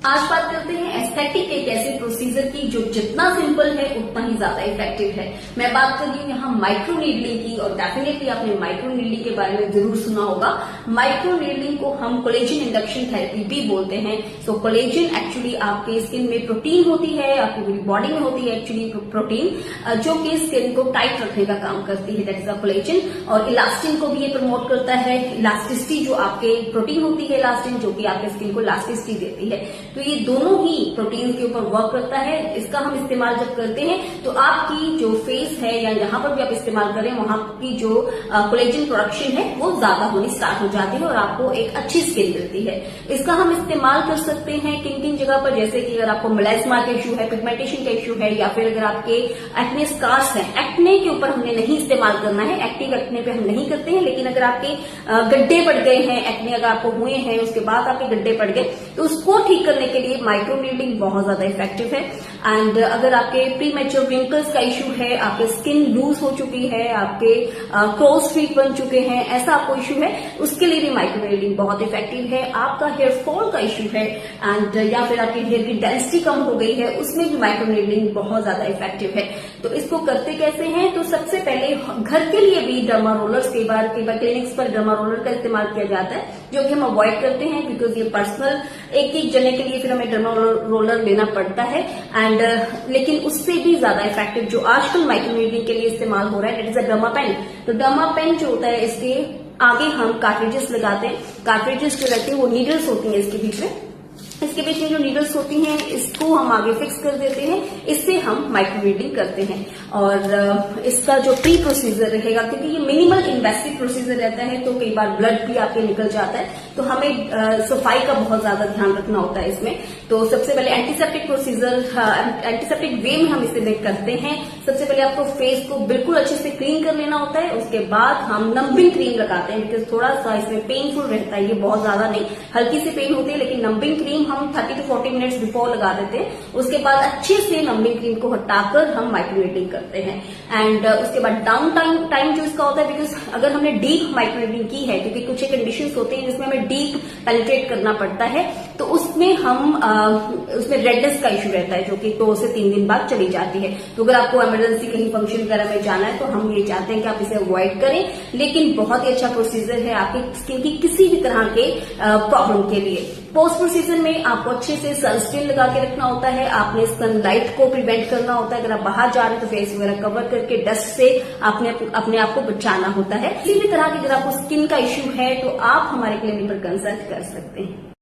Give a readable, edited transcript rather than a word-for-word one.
आज बात करते हैं एस्थेटिक एक ऐसे प्रोसीजर की जो जितना सिंपल है उतना ही ज्यादा इफेक्टिव है। मैं बात कर रही हूँ यहाँ माइक्रो नीडलिंग की, और डेफिनेटली आपने माइक्रो नीडलिंग के बारे में जरूर सुना होगा। माइक्रो नीडलिंग को हम कोलेजन इंडक्शन थेरेपी भी बोलते हैं। सो कोलेजन एक्चुअली आपके स्किन में प्रोटीन होती है, आपकी पूरी बॉडी में होती है एक्चुअली प्रोटीन, जो कि स्किन को टाइट रखने का काम करती है, दैट इज अ कोलेजन। और इलास्टिन को भी ये प्रमोट करता है। इलास्टिसिटी जो आपके प्रोटीन होती है इलास्टिन, जो कि आपके स्किन को इलास्टिसिटी देती है। तो ये दोनों ही प्रोटीन के ऊपर वर्क करता है। इसका हम इस्तेमाल जब करते हैं तो आपकी जो फेस है या जहां पर भी आप इस्तेमाल करें वहां की जो कोलेजन प्रोडक्शन है वो ज्यादा होनी स्टार्ट हो जाती है और आपको एक अच्छी स्किन मिलती है। इसका हम इस्तेमाल कर सकते हैं किन किन जगह पर, जैसे कि अगर आपको मेलास्मा का इश्यू है, पिगमेंटेशन का इश्यू है, या फिर अगर आपके एक्ने स्कार्स हैं। एक्ने के ऊपर हमने नहीं इस्तेमाल करना है, एक्टिव एक्ने पे हम नहीं करते हैं, लेकिन अगर आपके गड्ढे पड़ गए हैं, एक्ने अगर आपको हुए हैं उसके बाद आपके गड्ढे पड़ गए, तो उसको ठीक करने के लिए माइक्रो नीडलिंग बहुत ज्यादा इफेक्टिव है। एंड अगर आपके प्री मैच्योर रिंकल्स का इश्यू है, आपके स्किन लूज हो चुकी है, आपके क्रोज फीट बन चुके हैं, ऐसा आपको इश्यू है, उसके लिए भी माइक्रो नीडलिंग बहुत इफेक्टिव है। आपका हेयर फॉल का इश्यू है एंड या फिर आपकी हेयर की डेंसिटी कम हो गई है, उसमें भी माइक्रो नीडलिंग बहुत ज्यादा इफेक्टिव है। तो इसको करते कैसे हैं? तो सबसे पहले घर के लिए भी डर्मा रोलर्स कई बार क्लिनिक्स पर डर्मा रोलर का इस्तेमाल किया जाता है, जो कि हम अवॉइड करते हैं बिकॉज ये पर्सनल एक जने के लिए फिर हमें डर्मा रोलर लेना पड़ता है। एंड लेकिन उससे भी ज्यादा इफेक्टिव जो आजकल माइक्रो नीडलिंग के लिए इस्तेमाल हो रहा है, that is a derma pen. तो डर्मा पेन जो होता है इसके आगे हम कार्ट्रिजेस लगाते हैं। कार्ट्रिजेस जो रहती है वो नीडल्स होती हैं इसके बीच में जो नीडल्स होती हैं इसको हम आगे फिक्स कर देते हैं। इससे हम माइक्रो नीडलिंग करते हैं। और इसका जो प्री प्रोसीजर रहेगा, क्योंकि ये मिनिमल इन्वेसिव प्रोसीजर रहता है तो कई बार ब्लड भी आपके निकल जाता है, तो हमें सफाई का बहुत ज्यादा ध्यान रखना होता है इसमें। तो सबसे पहले एंटीसेप्टिक प्रोसीजर, एंटीसेप्टिक वे में हम इसे करते हैं। सबसे पहले आपको फेस को बिल्कुल अच्छे से क्लीन कर लेना होता है। उसके बाद हम नंबिंग क्रीम लगाते हैं, बिकॉज थोड़ा सा इसमें पेनफुल रहता है, ये बहुत ज्यादा नहीं, हल्की सी पेन होती है, लेकिन नंबिंग क्रीम हम 30 to 40 मिनट्स बिफोर लगा देते हैं। उसके बाद अच्छे से नंबिंग क्रीम को हटाकर हम माइक्रो नीडलिंग करते हैं। एंड उसके बाद डाउन टाइम जो इसका होता है, बिकॉज अगर हमने डीप माइक्रो नीडलिंग की है, क्योंकि कुछ कंडीशंस होते हैं जिसमें हमें डीप पेनिट्रेट करना पड़ता है, तो उसमें उसमें रेडनेस का इश्यू रहता है, जो कि 2 से 3 दिन बाद चली जाती है। तो अगर आपको इमरजेंसी कहीं फंक्शन वगैरह में जाना है तो हम ये चाहते हैं कि आप इसे अवॉइड करें। लेकिन बहुत ही अच्छा प्रोसीजर है आपकी स्किन की किसी भी तरह के प्रॉब्लम के लिए। पोस्ट प्रोसीजर में आपको अच्छे से सनस्क्रीन लगा के रखना होता है। आपने सनलाइट को प्रिवेंट करना होता है। अगर आप बाहर जा रहे हैं तो फेस वगैरह कवर करके डस्ट से आपने अपने आप को बचाना होता है। किसी भी तरह की अगर आपको स्किन का इश्यू है तो आप हमारे क्लिनिक पर कंसल्ट कर सकते हैं।